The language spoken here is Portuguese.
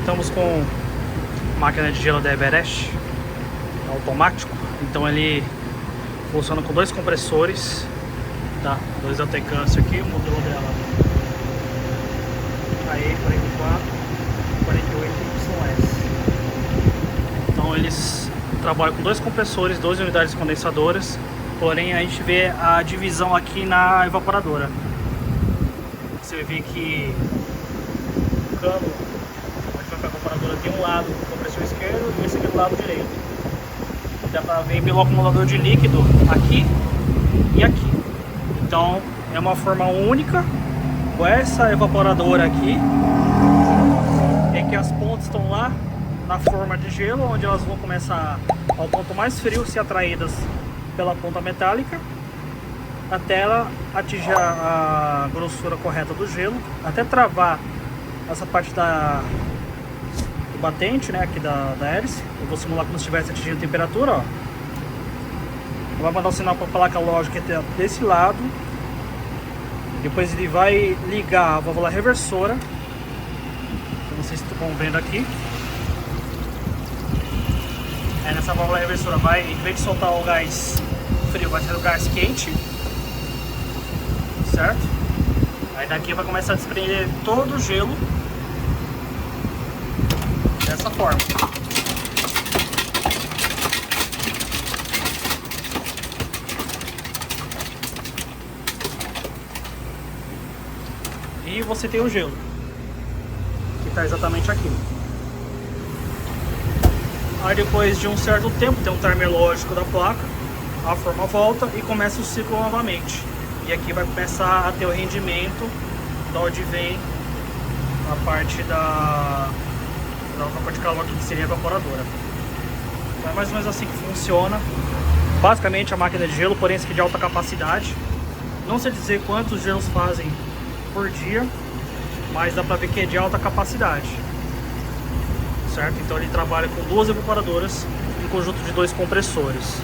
Estamos com máquina de gelo da Everest, automático. Então ele funciona com dois compressores, tá? Dois altecância aqui, o modelo dela aí 44, 48 YS. Então eles trabalham com dois compressores, 12 unidades condensadoras. Porém a gente vê a divisão aqui na evaporadora. Você vê que o cano onde vai para a evaporadora tem um lado do compressor esquerdo e esse aqui do lado direito. Dá para ver pelo acumulador de líquido aqui e aqui. Então é uma forma única com essa evaporadora aqui. É que as pontas estão lá na forma de gelo, onde elas vão começar ao ponto mais frio ser atraídas pela ponta metálica até ela atingir a grossura correta do gelo, até travar essa parte do batente, né, aqui da hélice. Eu vou simular como se estivesse atingindo a temperatura, ó. Vai mandar um sinal para a placa lógica desse lado. Depois ele vai ligar a válvula reversora, como vocês estão vendo aqui. Aí nessa válvula reversora vai, em vez de soltar o gás frio, vai ser o gás quente, certo? Aí daqui vai começar a desprender todo o gelo dessa forma. E você tem o gelo, que está exatamente aqui. Aí depois de um certo tempo, tem um timer lógico da placa, a forma volta e começa o ciclo novamente. E aqui vai começar a ter o rendimento de onde vem a parte da parte de calor que seria a evaporadora. Então é mais ou menos assim que funciona. Basicamente a máquina de gelo, porém esse aqui de alta capacidade. Não sei dizer quantos gelos fazem por dia, mas dá pra ver que é de alta capacidade. Certo? Então ele trabalha com duas evaporadoras em conjunto de dois compressores.